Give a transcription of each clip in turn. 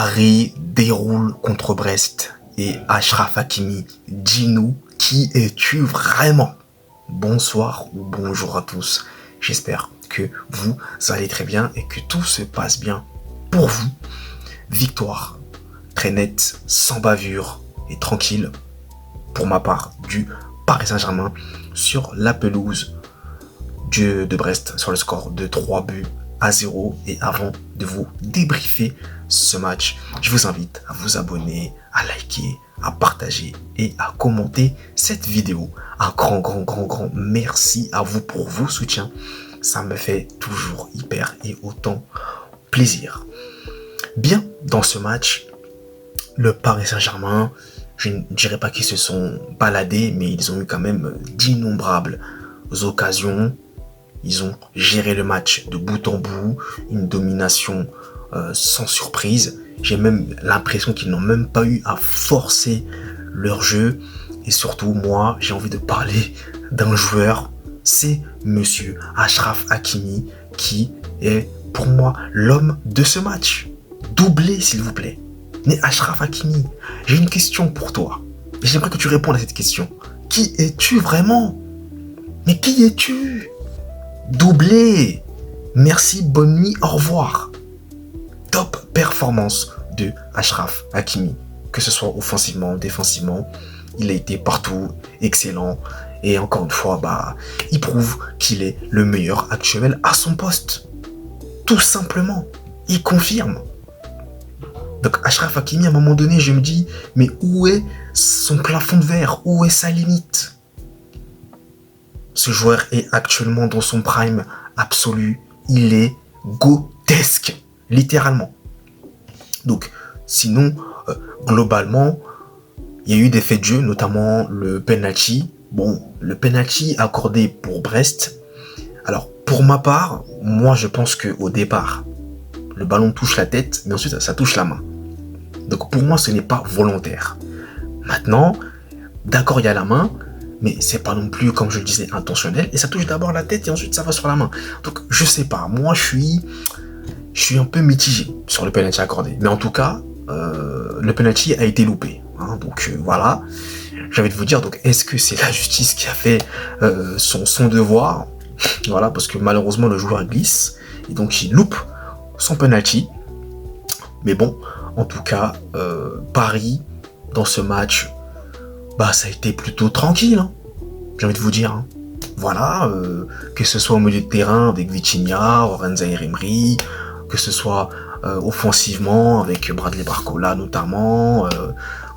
Paris déroule contre Brest et Achraf Hakimi, dis-nous, qui es-tu vraiment? Bonsoir ou bonjour à tous, j'espère que vous allez très bien et que tout se passe bien pour vous. Victoire très nette, sans bavure et tranquille, pour ma part, du Paris Saint-Germain sur la pelouse de Brest, sur le score de 3-0. Et avant de vous débriefer ce match, je vous invite à vous abonner, à liker, à partager et à commenter cette vidéo. Un grand merci à vous pour vos soutiens. Ça me fait toujours hyper et autant plaisir. Bien, dans ce match, le Paris Saint-Germain, je ne dirais pas qu'ils se sont baladés, mais ils ont eu quand même d'innombrables occasions. Ils ont géré le match de bout en bout, une domination sans surprise. J'ai même l'impression qu'ils n'ont même pas eu à forcer leur jeu. Et surtout, moi, j'ai envie de parler d'un joueur. C'est monsieur Achraf Hakimi qui est pour moi l'homme de ce match. Doublé, s'il vous plaît. Mais Achraf Hakimi, j'ai une question pour toi. Et j'aimerais que tu répondes à cette question. Qui es-tu vraiment? Mais qui es-tu? Doublé. Merci, bonne nuit, au revoir. Top performance de Achraf Hakimi. Que ce soit offensivement, défensivement, il a été partout, excellent. Et encore une fois, il prouve qu'il est le meilleur actuel à son poste. Tout simplement. Il confirme. Donc Achraf Hakimi, à un moment donné, je me dis, mais où est son plafond de verre? Où est sa limite? Ce joueur est actuellement dans son prime absolu. Il est gotesque, littéralement. Donc, sinon, globalement, il y a eu des faits de jeu, notamment le penalty. Bon, le penalty accordé pour Brest. Alors, pour ma part, moi, je pense qu'au départ, le ballon touche la tête, mais ensuite, ça touche la main. Donc, pour moi, ce n'est pas volontaire. Maintenant, d'accord, il y a la main, mais c'est pas non plus, comme je le disais, intentionnel. Et ça touche d'abord la tête et ensuite, ça va sur la main. Donc, je sais pas. Moi, je suis un peu mitigé sur le penalty accordé. Mais en tout cas, le penalty a été loupé. Donc, voilà. J'ai envie de vous dire, donc, est-ce que c'est la justice qui a fait son devoir? Voilà, parce que malheureusement, le joueur glisse. Et donc, il loupe son penalty. Mais bon, en tout cas, Paris, dans ce match, ça a été plutôt tranquille. J'ai envie de vous dire. Voilà, que ce soit au milieu de terrain avec Vitinha, Warren Zaïre-Emery, que ce soit offensivement avec Bradley Barcola notamment.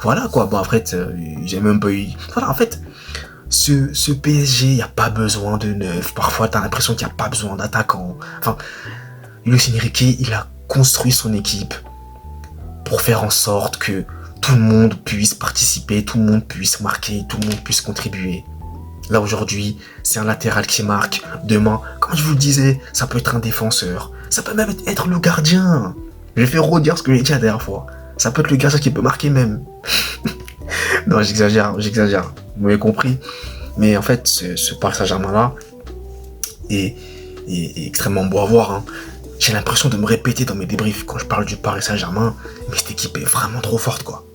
Voilà quoi. Bon, en fait, j'ai même pas eu. Voilà, en fait, ce PSG, il n'y a pas besoin de neuf. Parfois, tu as l'impression qu'il n'y a pas besoin d'attaquant. Enfin, Luis Enrique, il a construit son équipe pour faire en sorte que tout le monde puisse participer, tout le monde puisse marquer, tout le monde puisse contribuer. Là aujourd'hui, c'est un latéral qui marque. Demain, comme je vous le disais, ça peut être un défenseur. Ça peut même être le gardien. Je vais faire redire ce que j'ai dit la dernière fois. Ça peut être le gardien qui peut marquer même. Non, j'exagère. Vous m'avez compris. Mais en fait, ce Paris Saint-Germain-là est extrêmement beau à voir. J'ai l'impression de me répéter dans mes débriefs quand je parle du Paris Saint-Germain. Mais cette équipe est vraiment trop forte, quoi.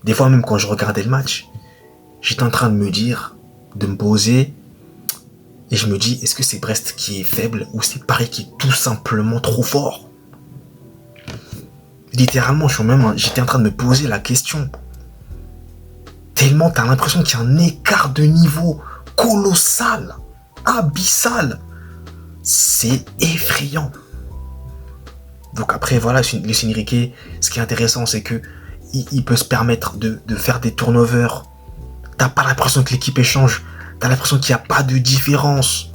Des fois, même quand je regardais le match, j'étais en train de me dire, de me poser, et je me dis, est-ce que c'est Brest qui est faible ou c'est Paris qui est tout simplement trop fort? Littéralement, j'étais en train de me poser la question. Tellement t'as l'impression qu'il y a un écart de niveau colossal, abyssal. C'est effrayant. Donc après, voilà, Luis Enrique, ce qui est intéressant, c'est que il peut se permettre de faire des turnovers. T'as pas l'impression que l'équipe échange. T'as l'impression qu'il n'y a pas de différence.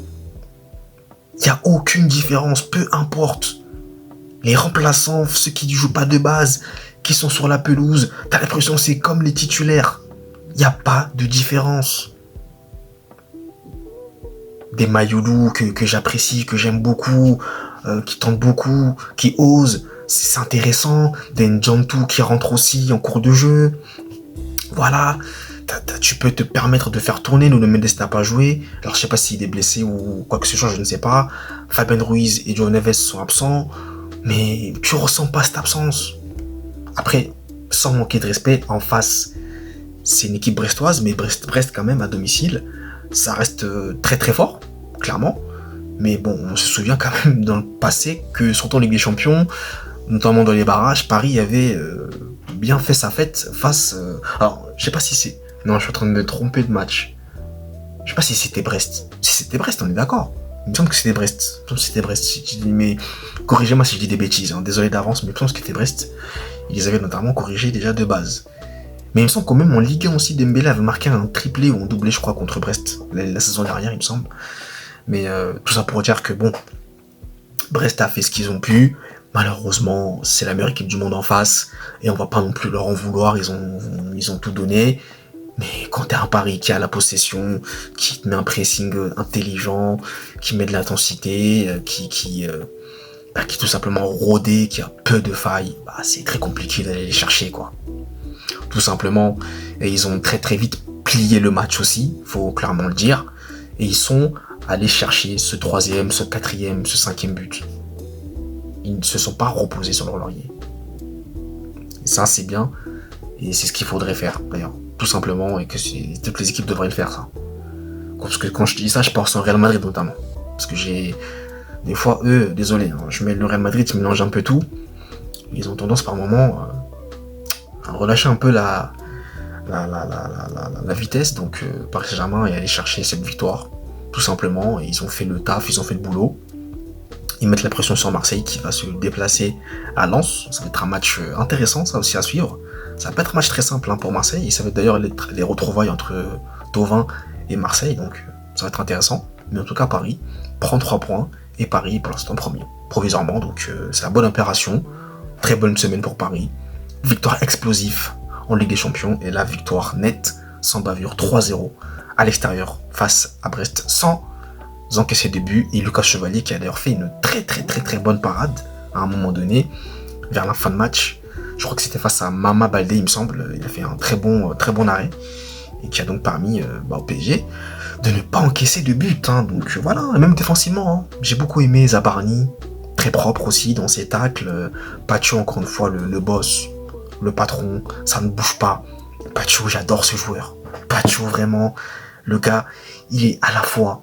Il n'y a aucune différence, peu importe. Les remplaçants, ceux qui ne jouent pas de base, qui sont sur la pelouse, t'as l'impression que c'est comme les titulaires. Il n'y a pas de différence. Des Mayoulou que j'apprécie, que j'aime beaucoup, qui tentent beaucoup, qui osent. C'est intéressant. Des Njantou qui rentrent aussi en cours de jeu. Voilà. Tu peux te permettre de faire tourner. Nuno Mendes n'a pas joué. Alors je sais pas s'il est blessé ou quoi que ce soit, je ne sais pas. Fabien Ruiz et João Neves sont absents. Mais tu ressens pas cette absence. Après, sans manquer de respect, en face, c'est une équipe brestoise, mais Brest quand même à domicile, ça reste très très fort, clairement. Mais bon, on se souvient quand même dans le passé que, surtout en Ligue des Champions, notamment dans les barrages, Paris avait bien fait sa fête face... alors, je sais pas si c'est... Non, je suis en train de me tromper de match. Je sais pas si c'était Brest. Si c'était Brest, on est d'accord. Il me semble que c'était Brest. Il me semble que c'était Brest. Mais corrigez-moi si je dis des bêtises. Hein. Désolé d'avance, mais il me semble que c'était Brest. Ils avaient notamment corrigé déjà de base. Mais il me semble quand même en Ligue 1 aussi, Dembélé avait marqué un triplé ou un doublé, je crois, contre Brest. La saison dernière, il me semble. Mais tout ça pour dire que bon, Brest a fait ce qu'ils ont pu. Malheureusement, c'est la meilleure équipe du monde en face. Et on va pas non plus leur en vouloir. Ils ont tout donné. Mais quand t'es un Paris qui a la possession, qui te met un pressing intelligent, qui met de l'intensité, qui tout simplement rodé, qui a peu de failles, c'est très compliqué d'aller les chercher, quoi. Tout simplement. Et ils ont très très vite plié le match aussi, faut clairement le dire. Et ils sont allés chercher ce 3e, ce 4e, ce 5e but. Ils ne se sont pas reposés sur leur laurier. Et ça, c'est bien. Et c'est ce qu'il faudrait faire, d'ailleurs. Tout simplement, et que toutes les équipes devraient le faire, ça. Parce que quand je dis ça, je pense au Real Madrid notamment. Parce que des fois, désolé, hein, je mets le Real Madrid, je mélange un peu tout. Ils ont tendance par moment à relâcher un peu la vitesse. Donc, Paris Saint-Germain est allé chercher cette victoire, tout simplement. Et ils ont fait le taf, ils ont fait le boulot. Ils mettent la pression sur Marseille qui va se déplacer à Lens. Ça va être un match intéressant, ça aussi à suivre. Ça va pas être un match très simple pour Marseille. Et ça va être d'ailleurs les retrouvailles entre Thauvin et Marseille. Donc ça va être intéressant. Mais en tout cas, Paris prend 3 points. Et Paris, pour l'instant, premier. Provisoirement. Donc c'est la bonne opération. Très bonne semaine pour Paris. Victoire explosive en Ligue des Champions. Et la victoire nette, sans bavure, 3-0 à l'extérieur face à Brest. Sans encaisser de but. Et Lucas Chevalier qui a d'ailleurs fait une très très très très bonne parade à un moment donné. Vers la fin de match. Je crois que c'était face à Mama Baldé, il me semble. Il a fait un très bon arrêt. Et qui a donc permis au PSG de ne pas encaisser de but. Hein. Donc voilà, même défensivement. Hein. J'ai beaucoup aimé Zabarni. Très propre aussi dans ses tacles. Pacho, encore une fois, le boss. Le patron. Ça ne bouge pas. Pacho, j'adore ce joueur. Pacho, vraiment. Le gars, il est à la fois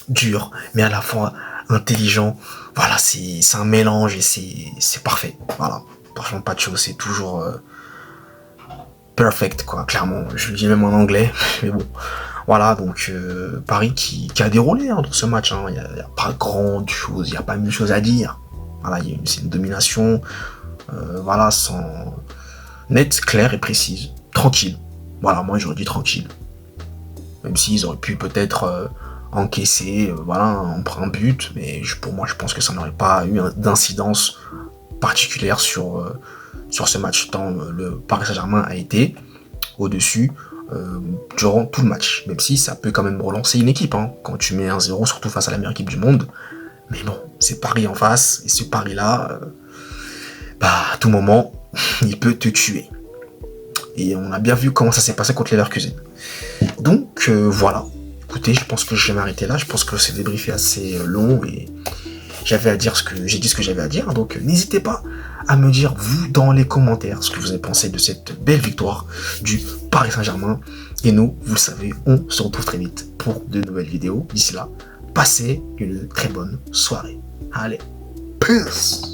dur, mais à la fois intelligent. Voilà, c'est un mélange et c'est parfait. Voilà. Franchement, Pacho, c'est toujours perfect, quoi, clairement. Je le dis même en anglais, mais bon. Voilà, donc Paris qui a déroulé dans ce match. Il n'y a pas grande chose, il n'y a pas mille choses à dire. Voilà, c'est une domination, sans nette, claire et précise. Tranquille. Voilà, moi j'aurais dit tranquille. Même s'ils auraient pu peut-être encaisser, un but, mais pour moi, je pense que ça n'aurait pas eu d'incidence particulière sur ce match, tant le Paris Saint-Germain a été au-dessus durant tout le match, même si ça peut quand même relancer une équipe, hein, quand tu mets 1-0, surtout face à la meilleure équipe du monde. Mais bon, c'est Paris en face, et ce Paris-là, à tout moment, il peut te tuer. Et on a bien vu comment ça s'est passé contre les Leverkusen. Donc voilà, écoutez, je pense que je vais m'arrêter là, je pense que c'est débriefé assez long, et j'ai dit ce que j'avais à dire, donc n'hésitez pas à me dire, vous, dans les commentaires, ce que vous avez pensé de cette belle victoire du Paris Saint-Germain. Et nous, vous le savez, on se retrouve très vite pour de nouvelles vidéos. D'ici là, passez une très bonne soirée. Allez, peace!